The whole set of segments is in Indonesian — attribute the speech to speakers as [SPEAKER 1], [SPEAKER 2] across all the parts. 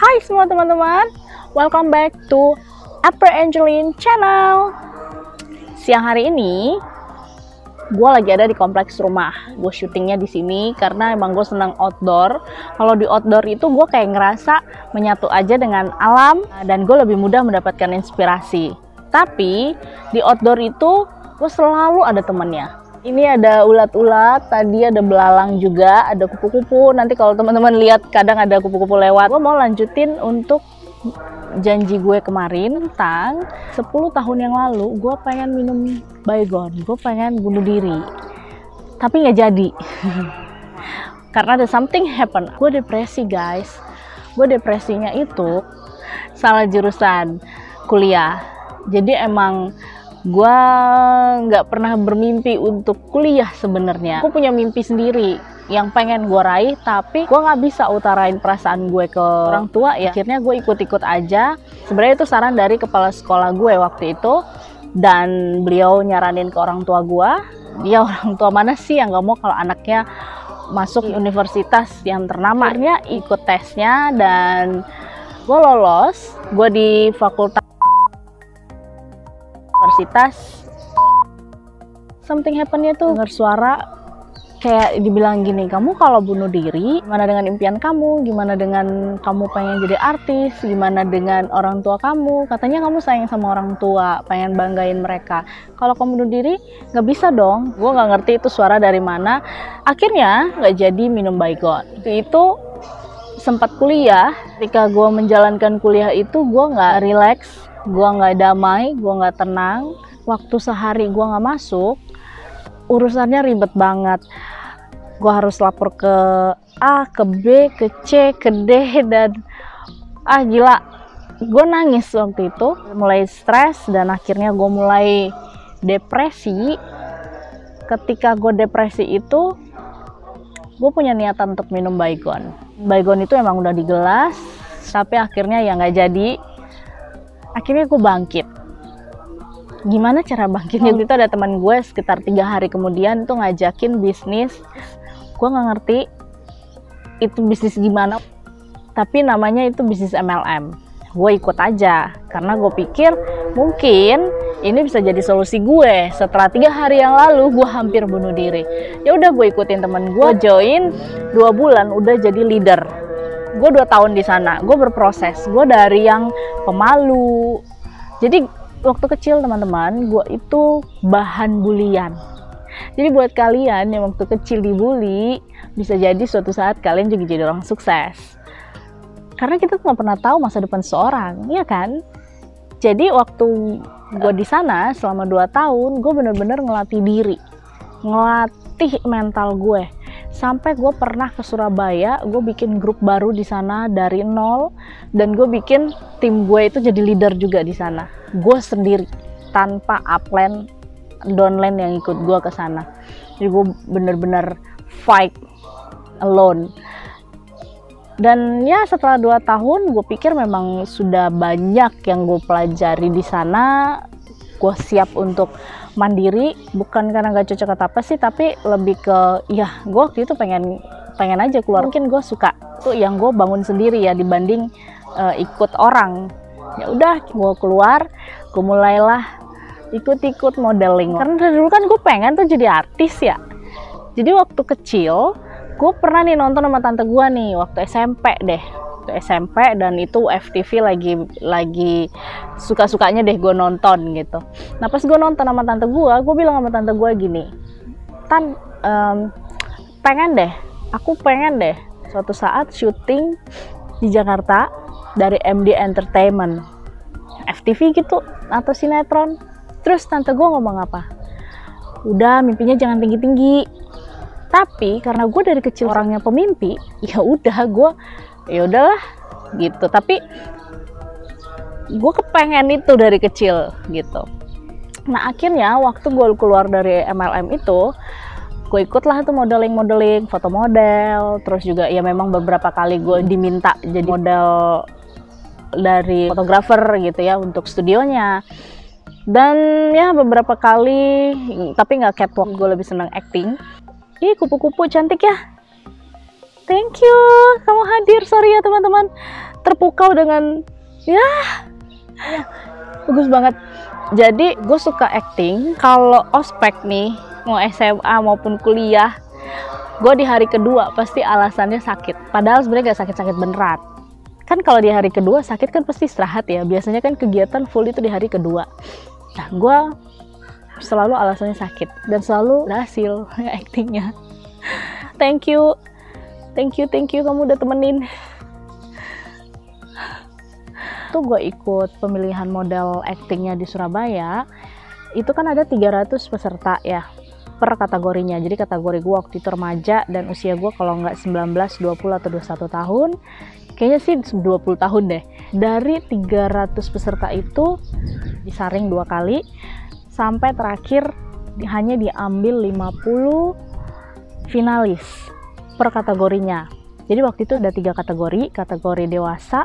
[SPEAKER 1] Hai semua teman-teman, welcome back to April Angeline channel. Siang hari ini, gue lagi ada di kompleks rumah. Gue syutingnya di sini karena emang gue senang outdoor. Kalau di outdoor itu gue kayak ngerasa menyatu aja dengan alam dan gue lebih mudah mendapatkan inspirasi. Tapi di outdoor itu gue selalu ada temennya. Ini ada ulat-ulat, tadi ada belalang juga, ada kupu-kupu. Nanti kalau teman-teman lihat kadang ada kupu-kupu lewat. Gue mau lanjutin untuk janji gue kemarin tentang 10 tahun yang lalu gue pengen minum baygon, gue pengen bunuh diri. Tapi nggak jadi. Karena ada something happen. Gue depresi guys. Gue depresinya itu salah jurusan kuliah. Jadi emang gue nggak pernah bermimpi untuk kuliah sebenarnya. Gue punya mimpi sendiri yang pengen gue raih, tapi gue nggak bisa utarain perasaan gue ke orang tua ya. Akhirnya gue ikut-ikut aja. Sebenarnya itu saran dari kepala sekolah gue waktu itu, dan beliau nyaranin ke orang tua gue. Dia orang tua mana sih yang nggak mau kalau anaknya masuk universitas yang ternama. Akhirnya ikut tesnya dan gue lolos. Gue di fakultas universitas. Something happen-nya tuh dengar suara kayak dibilang gini, kamu kalau bunuh diri gimana dengan impian kamu, gimana dengan kamu pengen jadi artis, gimana dengan orang tua kamu, katanya kamu sayang sama orang tua, pengen banggain mereka, kalau kamu bunuh diri nggak bisa dong. Gue nggak ngerti itu suara dari mana. Akhirnya nggak jadi minum baygon. Itu sempat kuliah. Ketika gue menjalankan kuliah itu gue nggak relax, gue nggak damai, gue nggak tenang. Waktu sehari gue nggak masuk, urusannya ribet banget. Gue harus lapor ke A, ke B, ke C, ke D, dan gila. Gue nangis waktu itu, mulai stres, dan akhirnya gue mulai depresi. Ketika gue depresi itu, gue punya niatan untuk minum baygon. Baygon itu emang udah di gelas, tapi akhirnya ya nggak jadi. Akhirnya gue bangkit. Gimana cara bangkitnya? Itu ada teman gue sekitar 3 hari kemudian tuh ngajakin bisnis. Gue nggak ngerti itu bisnis gimana, tapi namanya itu bisnis MLM. Gue ikut aja karena gue pikir mungkin ini bisa jadi solusi gue. Setelah 3 hari yang lalu gue hampir bunuh diri. Ya udah, gue ikutin temen gue, join 2 bulan udah jadi leader. Gue 2 tahun di sana, gue berproses. Gue dari yang pemalu. Jadi waktu kecil teman-teman, gue itu bahan bulian. Jadi buat kalian yang waktu kecil dibully, bisa jadi suatu saat kalian juga jadi orang sukses. Karena kita tuh nggak pernah tahu masa depan seorang, ya kan? Jadi waktu gue di sana selama 2 tahun, gue bener-bener ngelatih diri, ngelatih mental gue. Sampai gue pernah ke Surabaya, gue bikin grup baru di sana dari nol, dan gue bikin tim gue itu jadi leader juga di sana. Gue sendiri, tanpa upline, downline yang ikut gue ke sana. Jadi gue bener-bener fight alone. Dan ya setelah 2 tahun, gue pikir memang sudah banyak yang gue pelajari di sana. Gue siap untuk mandiri, bukan karena gak cocok atau apa sih, tapi lebih ke ya gue waktu itu pengen aja keluar. Mungkin gue suka tuh yang gue bangun sendiri ya dibanding ikut orang. Ya udah, gue keluar, gue mulailah ikut-ikut modeling. Karena dari dulu kan gue pengen tuh jadi artis ya. Jadi waktu kecil gue pernah nih nonton sama tante gue nih waktu SMP deh. SMP, dan itu FTV lagi suka-sukanya deh gue nonton gitu. Nah pas gue nonton sama tante gue bilang sama tante gue gini, Tan, aku pengen deh suatu saat syuting di Jakarta dari MD Entertainment, FTV gitu atau sinetron. Terus tante gue ngomong apa? Udah, mimpinya jangan tinggi-tinggi. Tapi karena gue dari kecil orangnya pemimpi, ya udahlah gitu. Tapi gue kepengen itu dari kecil gitu. Nah akhirnya waktu gue keluar dari MLM itu, gue ikutlah tuh modeling, foto model. Terus juga ya memang beberapa kali gue diminta jadi model dari fotografer gitu ya untuk studionya. Dan ya beberapa kali, tapi nggak catwalk, gue lebih senang acting. Ih, kupu-kupu cantik ya. Thank you, kamu hadir. Sorry ya teman-teman. terpukau dengan ya bagus banget. Jadi gue suka acting. Kalau ospek nih, mau SMA maupun kuliah, gue di hari kedua pasti alasannya sakit. Padahal sebenarnya gak sakit-sakit beneran. Kan kalau di hari kedua sakit kan pasti istirahat ya. Biasanya kan kegiatan full itu di hari kedua. Nah, gue selalu alasannya sakit dan selalu berhasil actingnya. Thank you kamu udah temenin. Tuh gue ikut pemilihan model actingnya di Surabaya. Itu kan ada 300 peserta ya per kategorinya. Jadi kategori gue waktu itu remaja dan usia gue kalau nggak 19, 20 atau 21 tahun. Kayaknya sih 20 tahun deh. Dari 300 peserta itu disaring 2 kali sampai terakhir hanya diambil 50 finalis per kategorinya. Jadi waktu itu ada 3 kategori dewasa,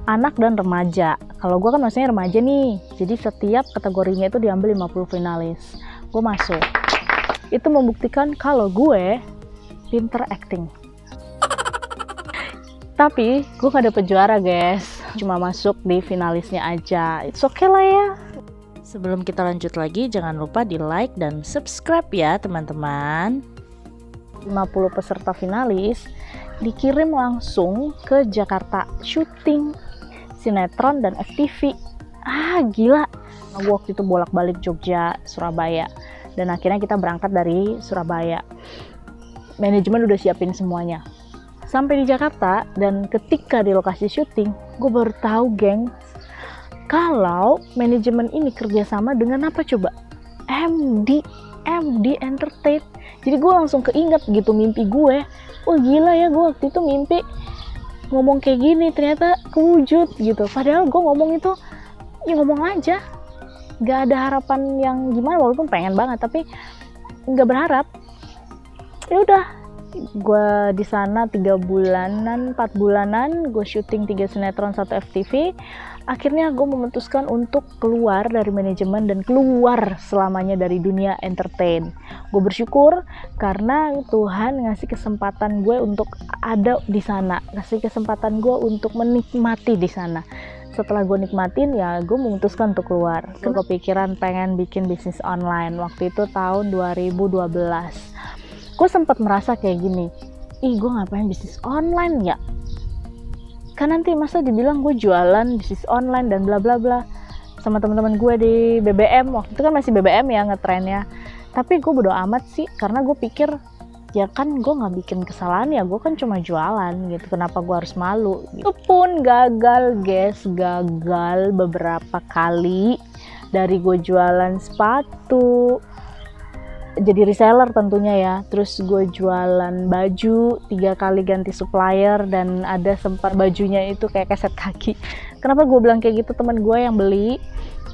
[SPEAKER 1] anak dan remaja. Kalau gue kan maksudnya remaja nih, jadi setiap kategorinya itu diambil 50 finalis. Gue masuk. Itu membuktikan kalau gue pinter acting. Tapi gue gak dapet juara guys, cuma masuk di finalisnya aja. It's okay lah ya.
[SPEAKER 2] Sebelum kita lanjut lagi, jangan lupa di like dan subscribe ya teman-teman.
[SPEAKER 1] 50 peserta finalis dikirim langsung ke Jakarta syuting sinetron dan FTV. Gila. Gue waktu itu bolak-balik Jogja, Surabaya, dan akhirnya kita berangkat dari Surabaya. Manajemen udah siapin semuanya. Sampai di Jakarta dan ketika di lokasi syuting, gue baru tahu geng, kalau manajemen ini kerjasama dengan apa coba? MD Entertain. Jadi gue langsung keinget gitu mimpi gue. Oh gila ya, gue waktu itu mimpi ngomong kayak gini, ternyata kewujud gitu. Padahal gue ngomong itu ya ngomong aja, gak ada harapan yang gimana, walaupun pengen banget tapi gak berharap. Ya udah, gue di sana 4 bulanan gue syuting 3 sinetron 1 FTV. Akhirnya gue memutuskan untuk keluar dari manajemen dan keluar selamanya dari dunia entertain. Gue bersyukur karena Tuhan ngasih kesempatan gue untuk ada di sana, ngasih kesempatan gue untuk menikmati di sana. Setelah gue nikmatin ya gue memutuskan untuk keluar. Gue kepikiran pengen bikin bisnis online. Waktu itu tahun 2012. Gue sempat merasa kayak gini, gue ngapain bisnis online ya? Kan nanti masa dibilang gue jualan bisnis online dan bla bla bla sama teman-teman gue di BBM. Waktu itu kan masih BBM ya ngetrennya. Tapi gue bodo amat sih, karena gue pikir ya kan gue nggak bikin kesalahan, ya gue kan cuma jualan gitu, kenapa gue harus malu gitu. Itu pun gagal guys, gagal beberapa kali. Dari gue jualan sepatu, jadi reseller tentunya ya, terus gue jualan baju 3 kali ganti supplier, dan ada sempat bajunya itu kayak keset kaki. Kenapa gue bilang kayak gitu? Temen gue yang beli,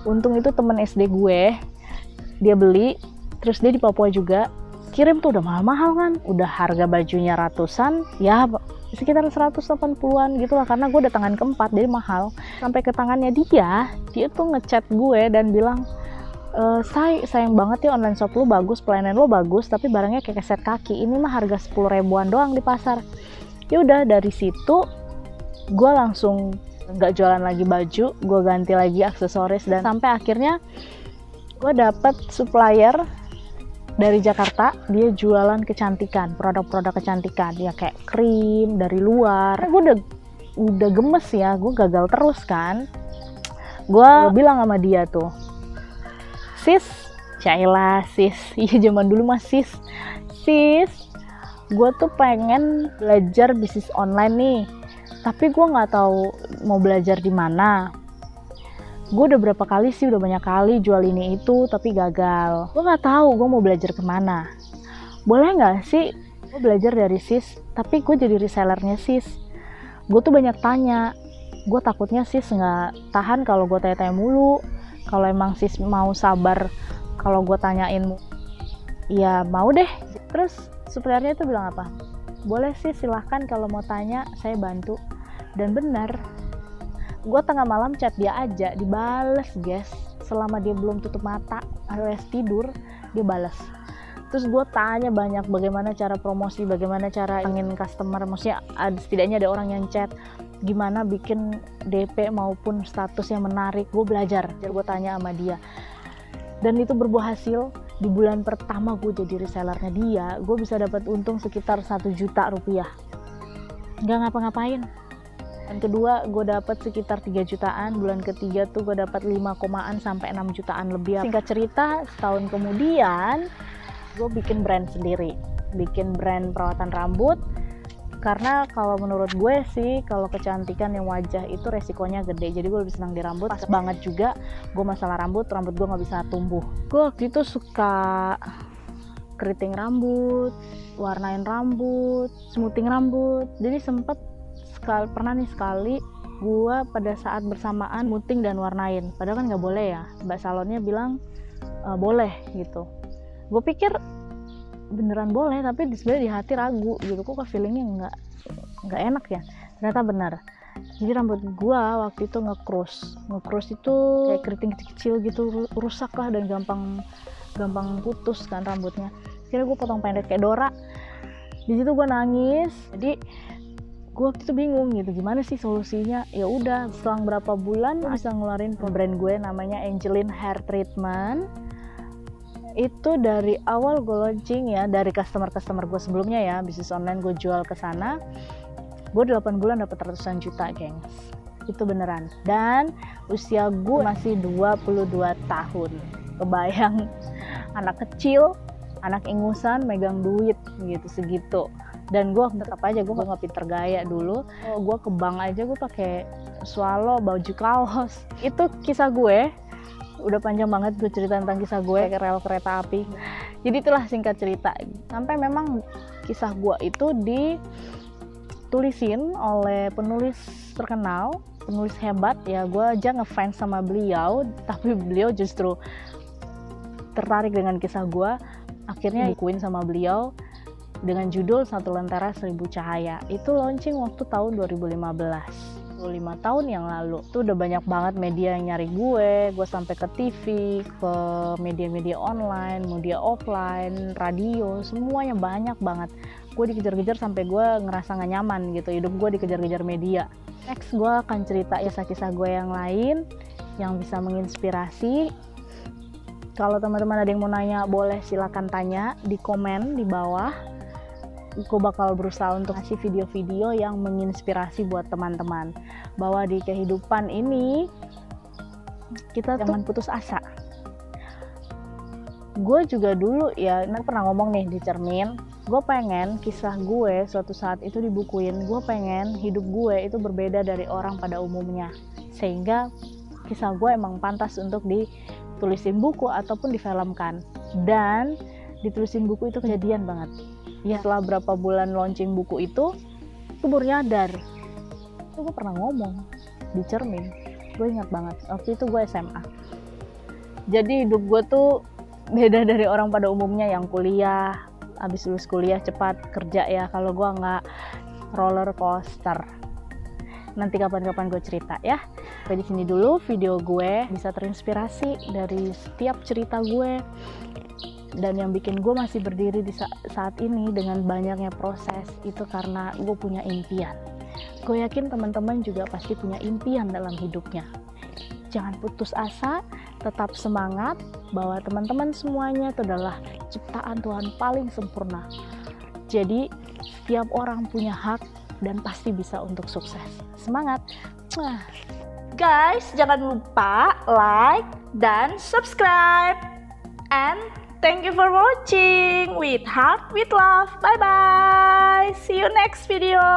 [SPEAKER 1] untung itu temen SD gue, dia beli, terus dia di Papua juga, kirim tuh udah mahal-mahal kan, udah harga bajunya ratusan, ya sekitar 180-an gitu lah, karena gue udah tangan keempat, jadi mahal. Sampai ke tangannya dia tuh ngechat gue dan bilang, sayang banget ya, online shop lu bagus, pelayanan lu bagus, tapi barangnya kayak keset kaki, ini mah harga 10 ribuan doang di pasar. Ya udah, dari situ gue langsung nggak jualan lagi baju, gue ganti lagi aksesoris, dan sampai akhirnya gue dapet supplier dari Jakarta, dia jualan kecantikan, produk-produk kecantikan, ya kayak krim dari luar. Gue udah gemes ya, gue gagal terus kan. Gue bilang sama dia tuh, sis, cailah sis, iya zaman dulu mah sis, gue tuh pengen belajar bisnis online nih, tapi gue nggak tahu mau belajar di mana. Gue udah berapa kali sih, udah banyak kali jual ini itu, tapi gagal. Gue nggak tahu gue mau belajar kemana. Boleh nggak sih gue belajar dari sis, tapi gue jadi resellernya sis? Gue tuh banyak tanya, gue takutnya sis nggak tahan kalau gue tanya-tanya mulu. Kalau emang sis mau sabar kalau gue tanyain, ya mau deh. Terus suppliernya itu bilang apa? Boleh sih, silahkan kalau mau tanya saya bantu. Dan benar, gue tengah malam chat dia aja, dibales guys. Selama dia belum tutup mata alias tidur, dia balas. Terus gue tanya banyak, bagaimana cara promosi, bagaimana cara ingin customer, maksudnya setidaknya ada orang yang chat, gimana bikin DP maupun status yang menarik. Gue belajar, gue tanya sama dia, dan itu berbuah hasil. Di bulan pertama gue jadi resellernya dia, gue bisa dapat untung sekitar 1 juta rupiah, nggak ngapa-ngapain. Dan kedua, gue dapat sekitar 3 jutaan. Bulan ketiga tuh gue dapat 5 sampai 6 jutaan lebih. Singkat cerita, setahun kemudian gue bikin brand sendiri, bikin brand perawatan rambut. Karena kalau menurut gue sih, kalau kecantikan yang wajah itu resikonya gede, jadi gue lebih senang di rambut. Pas banget juga gue masalah rambut gue nggak bisa tumbuh. Gue waktu itu suka keriting rambut, warnain rambut, smoothing rambut. Jadi pernah sekali gue pada saat bersamaan smoothing dan warnain, padahal kan nggak boleh ya. Mbak salonnya bilang boleh gitu. Gue pikir beneran boleh, tapi sebenarnya di hati ragu gitu, kok feelingnya nggak enak ya. Ternyata benar. Jadi rambut gua waktu itu nge-crush itu kayak keriting kecil gitu, rusak lah dan gampang putus kan rambutnya. Akhirnya gue potong pendek kayak Dora. Di situ gue nangis. Jadi gue waktu itu bingung gitu, gimana sih solusinya. Ya udah, selang berapa bulan bisa ngeluarin brand gue namanya Angeline Hair Treatment. Itu dari awal gue launching ya, dari customer gue sebelumnya ya, bisnis online gue jual ke sana, gue 8 bulan dapat ratusan juta, gengs. Itu beneran. Dan usia gue masih 22 tahun. Kebayang, anak kecil, anak ingusan megang duit gitu segitu. Dan gue tetap aja, gue nggak pinter gaya dulu. Gue ke bank aja gue pakai swallow, baju kaos. Itu kisah gue. Udah panjang banget gue cerita tentang kisah gue ke rel kereta api. Jadi itulah singkat cerita. Sampai memang kisah gue itu ditulisin oleh penulis terkenal, penulis hebat ya. Gue aja ngefans sama beliau, tapi beliau justru tertarik dengan kisah gue. Akhirnya bukuin sama beliau dengan judul Satu Lentera Seribu Cahaya. Itu launching waktu tahun 2015. 5 tahun yang lalu tuh udah banyak banget media yang nyari gue sampai ke TV, ke media-media online, media offline, radio, semuanya banyak banget. Gue dikejar-kejar sampai gue ngerasa gak nyaman gitu, hidup gue dikejar-kejar media. Next gue akan cerita kisah-kisah gue yang lain yang bisa menginspirasi. Kalau teman-teman ada yang mau nanya, boleh silakan tanya di komen di bawah. Gue bakal berusaha untuk ngasih video-video yang menginspirasi buat teman-teman, bahwa di kehidupan ini kita jangan putus asa. Gue juga dulu ya, pernah ngomong nih di cermin, gue pengen kisah gue suatu saat itu dibukuin. Gue pengen hidup gue itu berbeda dari orang pada umumnya, sehingga kisah gue emang pantas untuk ditulisin buku ataupun difilmkan. Dan ditulisin buku itu kejadian banget ya. Setelah berapa bulan launching buku itu baru nyadar. Itu gue pernah ngomong di cermin, gue ingat banget, waktu itu gue SMA. Jadi hidup gue tuh beda dari orang pada umumnya yang kuliah, abis lulus kuliah cepat kerja ya. Kalau gue nggak roller coaster. Nanti kapan-kapan gue cerita ya. Sampai di sini dulu video gue, bisa terinspirasi dari setiap cerita gue. Dan yang bikin gue masih berdiri di saat ini dengan banyaknya proses itu karena gue punya impian. Gue yakin teman-teman juga pasti punya impian dalam hidupnya. Jangan putus asa, tetap semangat, bahwa teman-teman semuanya itu adalah ciptaan Tuhan paling sempurna. Jadi setiap orang punya hak dan pasti bisa untuk sukses. Semangat!
[SPEAKER 2] Guys, jangan lupa like dan subscribe. And thank you for watching with Heart with Love. Bye bye. See you next video.